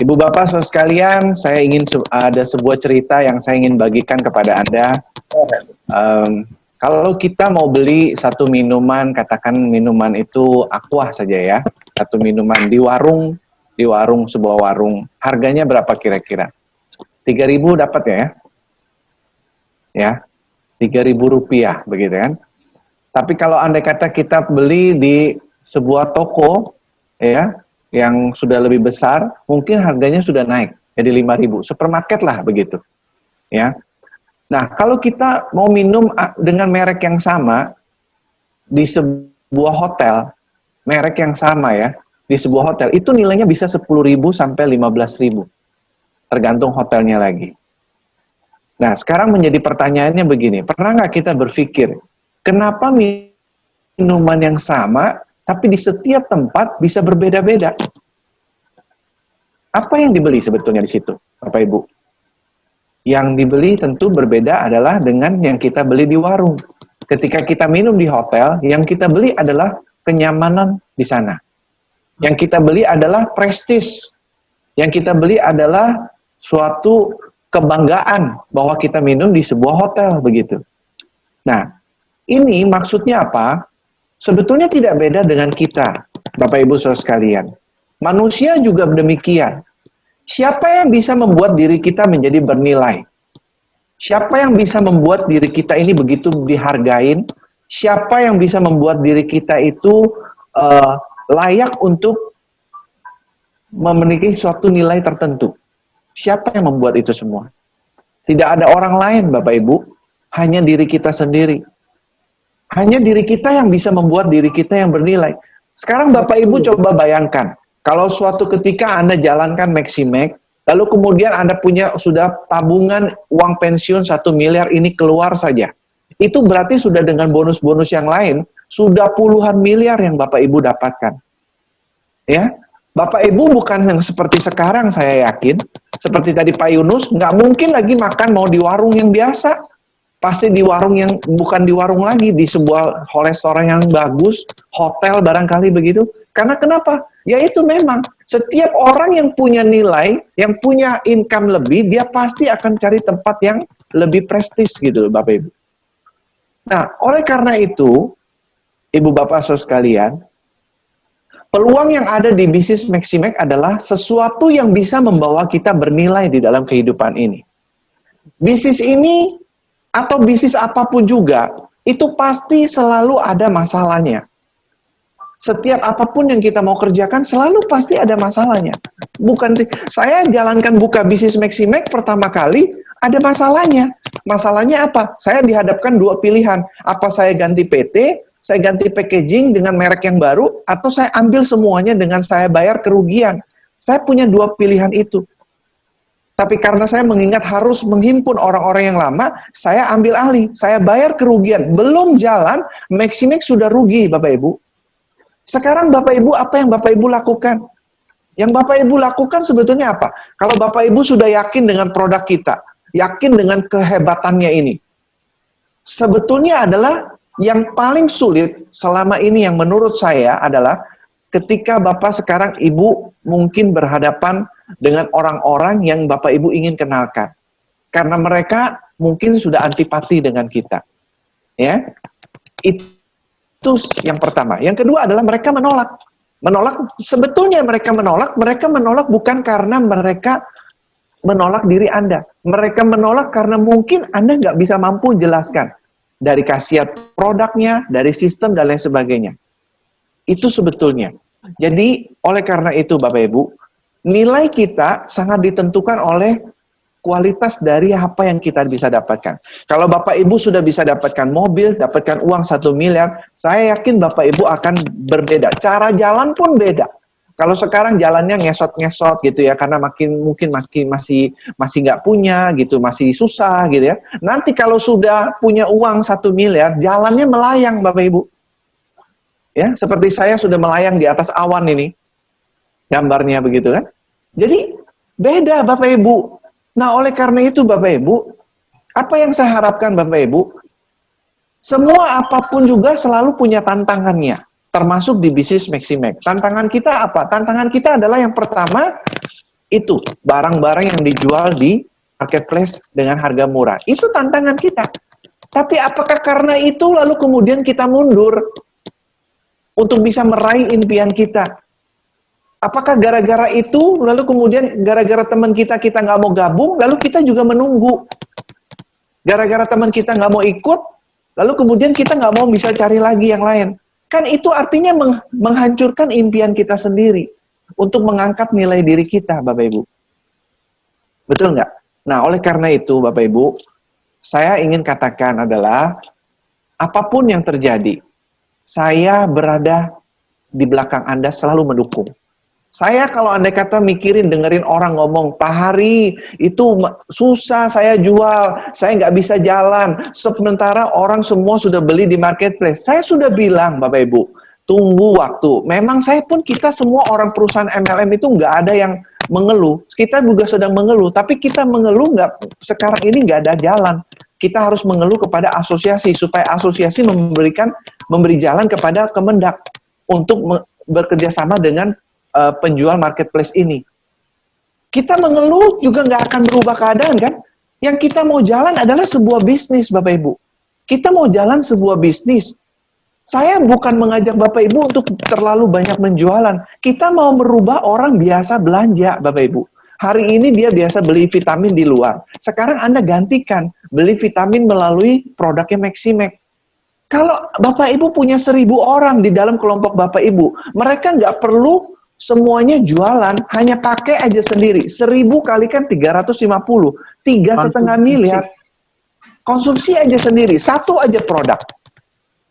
Ibu Bapak saudara sekalian, saya ingin ada sebuah cerita yang saya ingin bagikan kepada Anda. Kalau kita mau beli satu minuman, katakan minuman itu aqua saja ya, satu minuman di warung sebuah warung, harganya berapa kira-kira? 3.000 dapat ya? Ya, 3.000 rupiah begitu kan? Tapi kalau andai kata kita beli di sebuah toko, ya, yang sudah lebih besar, mungkin harganya sudah naik jadi 5.000, supermarket lah begitu, ya. Nah, kalau kita mau minum dengan merek yang sama di sebuah hotel, merek yang sama ya, di sebuah hotel, itu nilainya bisa 10.000 sampai 15.000, tergantung hotelnya lagi. Nah, sekarang menjadi pertanyaannya begini, pernah nggak kita berpikir, kenapa minuman yang sama, tapi di setiap tempat bisa berbeda-beda? Apa yang dibeli sebetulnya di situ, Bapak Ibu? Yang dibeli tentu berbeda adalah dengan yang kita beli di warung. Ketika kita minum di hotel, yang kita beli adalah kenyamanan di sana. Yang kita beli adalah prestis. Yang kita beli adalah suatu kebanggaan bahwa kita minum di sebuah hotel, begitu. Nah, ini maksudnya apa? Sebetulnya tidak beda dengan kita, Bapak Ibu saudara sekalian. Manusia juga demikian. Siapa yang bisa membuat diri kita menjadi bernilai? Siapa yang bisa membuat diri kita ini begitu dihargain? Siapa yang bisa membuat diri kita itu layak untuk memiliki suatu nilai tertentu? Siapa yang membuat itu semua? Tidak ada orang lain, Bapak Ibu. Hanya diri kita sendiri. Hanya diri kita yang bisa membuat diri kita yang bernilai. Sekarang Bapak Ibu coba bayangkan, kalau suatu ketika Anda jalankan Maximax, lalu kemudian Anda punya sudah tabungan uang pensiun 1 miliar ini keluar saja. Itu berarti sudah dengan bonus-bonus yang lain, sudah puluhan miliar yang Bapak Ibu dapatkan. Ya, Bapak Ibu bukan yang seperti sekarang, saya yakin. Seperti tadi Pak Yunus, nggak mungkin lagi makan mau di warung yang biasa. Pasti di warung yang, bukan di warung lagi, di sebuah restoran yang bagus, hotel barangkali begitu. Karena kenapa? Ya itu memang, setiap orang yang punya nilai, yang punya income lebih, dia pasti akan cari tempat yang lebih prestis gitu, Bapak Ibu. Nah, oleh karena itu, Ibu Bapak saudara sekalian, peluang yang ada di bisnis Maximax adalah sesuatu yang bisa membawa kita bernilai di dalam kehidupan ini. Bisnis ini, atau bisnis apapun juga, itu pasti selalu ada masalahnya. Setiap apapun yang kita mau kerjakan, selalu pasti ada masalahnya. Bukan, saya jalankan buka bisnis Maximax pertama kali, ada masalahnya. Masalahnya apa? Saya dihadapkan dua pilihan. Apa saya ganti PT, saya ganti packaging dengan merek yang baru, atau saya ambil semuanya dengan saya bayar kerugian. Saya punya dua pilihan itu. Tapi karena saya mengingat harus menghimpun orang-orang yang lama, saya ambil alih. Saya bayar kerugian. Belum jalan, Maximax sudah rugi, Bapak Ibu. Sekarang Bapak Ibu, apa yang Bapak Ibu lakukan? Yang Bapak Ibu lakukan sebetulnya apa? Kalau Bapak Ibu sudah yakin dengan produk kita, yakin dengan kehebatannya ini, sebetulnya adalah yang paling sulit selama ini yang menurut saya adalah ketika Bapak sekarang Ibu mungkin berhadapan dengan orang-orang yang Bapak Ibu ingin kenalkan. Karena mereka mungkin sudah antipati dengan kita. Ya. Itu yang pertama. Yang kedua adalah mereka menolak. Menolak, sebetulnya mereka menolak bukan karena mereka menolak diri Anda. Mereka menolak karena mungkin Anda nggak bisa mampu jelaskan. Dari khasiat produknya, dari sistem, dan lain sebagainya. Itu sebetulnya. Jadi, oleh karena itu Bapak Ibu, nilai kita sangat ditentukan oleh kualitas dari apa yang kita bisa dapatkan. Kalau Bapak Ibu sudah bisa dapatkan mobil, dapatkan uang 1 miliar, saya yakin Bapak Ibu akan berbeda. Cara jalan pun beda. Kalau sekarang jalannya ngesot-ngesot gitu ya, karena mungkin masih nggak punya gitu, masih susah gitu ya. Nanti kalau sudah punya uang 1 miliar, jalannya melayang Bapak Ibu. Ya, seperti saya sudah melayang di atas awan ini. Gambarnya begitu kan. Jadi beda Bapak Ibu. Nah, oleh karena itu Bapak Ibu, apa yang saya harapkan Bapak Ibu, semua apapun juga selalu punya tantangannya, termasuk di bisnis Maximax. Tantangan kita apa? Tantangan kita adalah yang pertama, Itu barang-barang yang dijual di marketplace dengan harga murah. Itu tantangan kita. Tapi apakah karena itu lalu kemudian kita mundur untuk bisa meraih impian kita? Apakah gara-gara itu lalu kemudian gara-gara teman kita nggak mau gabung, lalu kita juga menunggu? Gara-gara teman kita nggak mau ikut, lalu kemudian kita nggak mau bisa cari lagi yang lain. Kan itu artinya menghancurkan impian kita sendiri untuk mengangkat nilai diri kita, Bapak Ibu. Betul nggak? Nah, oleh karena itu, Bapak Ibu, saya ingin katakan adalah, apapun yang terjadi, saya berada di belakang Anda selalu mendukung. Saya kalau andai kata mikirin, dengerin orang ngomong, Pak Hari, itu susah saya jual, saya nggak bisa jalan, sementara orang semua sudah beli di marketplace. Saya sudah bilang, Bapak Ibu, tunggu waktu. Memang kita semua orang perusahaan MLM itu nggak ada yang mengeluh. Kita juga sedang mengeluh, tapi kita mengeluh sekarang ini nggak ada jalan. Kita harus mengeluh kepada asosiasi, supaya asosiasi memberi jalan kepada Kemendak untuk bekerja sama dengan penjual marketplace ini. Kita mengeluh juga nggak akan berubah keadaan, kan? Yang kita mau jalan adalah sebuah bisnis, Bapak Ibu. Kita mau jalan sebuah bisnis. Saya bukan mengajak Bapak Ibu untuk terlalu banyak menjualan. Kita mau merubah orang biasa belanja, Bapak Ibu. Hari ini dia biasa beli vitamin di luar. Sekarang Anda gantikan, beli vitamin melalui produknya Maximax. Kalau Bapak Ibu punya 1.000 orang di dalam kelompok Bapak Ibu, mereka nggak perlu semuanya jualan, hanya pakai aja sendiri. 1.000 kalikan 350, 3,5 miliar. Konsumsi aja sendiri, satu aja produk.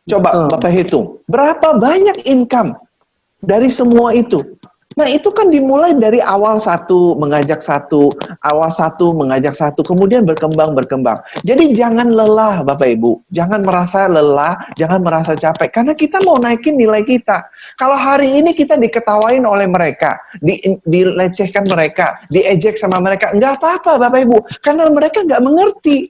Coba Bapak hitung, berapa banyak income dari semua itu? Nah, itu kan dimulai dari awal satu, mengajak satu, kemudian berkembang. Jadi jangan lelah, Bapak Ibu. Jangan merasa lelah, jangan merasa capek. Karena kita mau naikin nilai kita. Kalau hari ini kita diketawain oleh mereka, dilecehkan mereka, diejek sama mereka, nggak apa-apa, Bapak Ibu. Karena mereka nggak mengerti.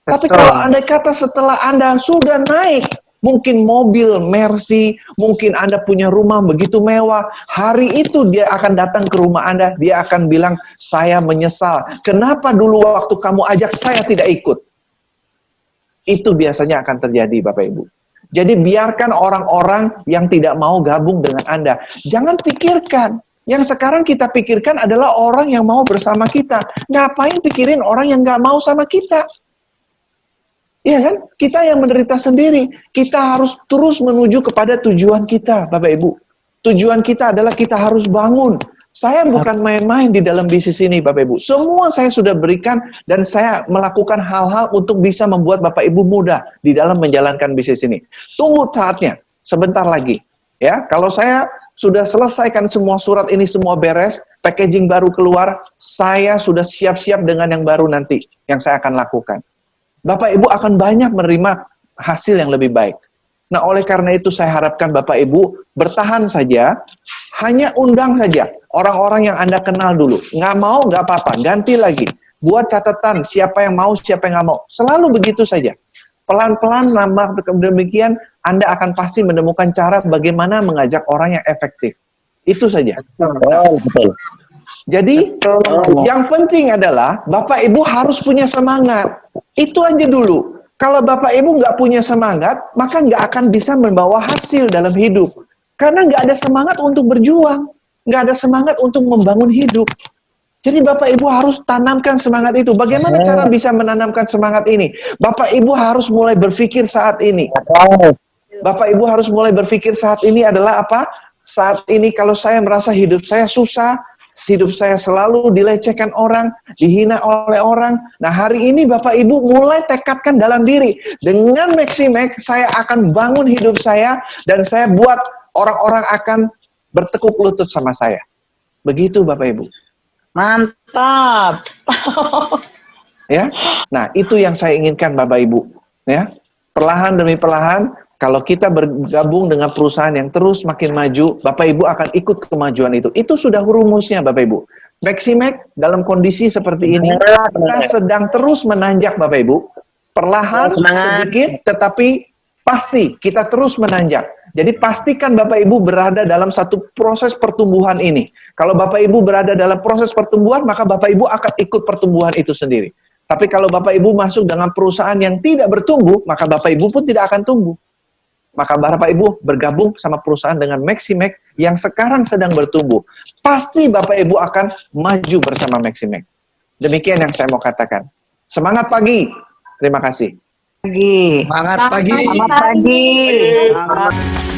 Tapi kalau andai kata setelah Anda sudah naik, mungkin mobil Mercy, mungkin Anda punya rumah begitu mewah, hari itu dia akan datang ke rumah Anda, dia akan bilang, saya menyesal, kenapa dulu waktu kamu ajak saya tidak ikut? Itu biasanya akan terjadi, Bapak Ibu. Jadi biarkan orang-orang yang tidak mau gabung dengan Anda. Jangan pikirkan. Yang sekarang kita pikirkan adalah orang yang mau bersama kita. Ngapain pikirin orang yang nggak mau sama kita? Iya kan? Kita yang menderita sendiri. Kita harus terus menuju kepada tujuan kita, Bapak Ibu. Tujuan kita adalah kita harus bangun. Saya bukan main-main di dalam bisnis ini, Bapak Ibu. Semua saya sudah berikan dan saya melakukan hal-hal untuk bisa membuat Bapak Ibu mudah di dalam menjalankan bisnis ini. Tunggu saatnya, sebentar lagi. Ya, kalau saya sudah selesaikan semua surat ini, semua beres, packaging baru keluar, saya sudah siap-siap dengan yang baru nanti yang saya akan lakukan. Bapak Ibu akan banyak menerima hasil yang lebih baik. Nah, oleh karena itu saya harapkan Bapak Ibu bertahan saja, hanya undang saja orang-orang yang Anda kenal dulu. Nggak mau, nggak apa-apa, ganti lagi. Buat catatan, siapa yang mau, siapa yang nggak mau. Selalu begitu saja. Pelan-pelan, nambah demikian, Anda akan pasti menemukan cara bagaimana mengajak orang yang efektif. Itu saja. Betul. Jadi, yang penting adalah Bapak Ibu harus punya semangat. Itu aja dulu. Kalau Bapak Ibu nggak punya semangat, maka nggak akan bisa membawa hasil dalam hidup. Karena nggak ada semangat untuk berjuang. Nggak ada semangat untuk membangun hidup. Jadi Bapak Ibu harus tanamkan semangat itu. Bagaimana cara bisa menanamkan semangat ini? Bapak Ibu harus mulai berpikir saat ini. Bapak Ibu harus mulai berpikir saat ini adalah apa? Saat ini kalau saya merasa hidup saya susah, hidup saya selalu dilecehkan orang, dihina oleh orang. Nah, hari ini Bapak Ibu mulai tekadkan dalam diri. Dengan Maximax, saya akan bangun hidup saya, dan saya buat orang-orang akan bertekuk lutut sama saya. Begitu Bapak Ibu. Mantap. Ya, nah itu yang saya inginkan Bapak Ibu. Ya, perlahan demi perlahan, kalau kita bergabung dengan perusahaan yang terus makin maju, Bapak Ibu akan ikut kemajuan itu. Itu sudah rumusnya Bapak Ibu. Maximax dalam kondisi seperti ini, kita sedang terus menanjak Bapak Ibu. Perlahan, sedikit, tetapi pasti kita terus menanjak. Jadi pastikan Bapak Ibu berada dalam satu proses pertumbuhan ini. Kalau Bapak Ibu berada dalam proses pertumbuhan, maka Bapak Ibu akan ikut pertumbuhan itu sendiri. Tapi kalau Bapak Ibu masuk dengan perusahaan yang tidak bertumbuh, maka Bapak Ibu pun tidak akan tumbuh. Maka Bapak Ibu bergabung sama perusahaan dengan Maximax yang sekarang sedang bertumbuh. Pasti Bapak Ibu akan maju bersama Maximax. Demikian yang saya mau katakan. Semangat pagi. Terima kasih. Pagi. Semangat pagi. Selamat pagi. Selamat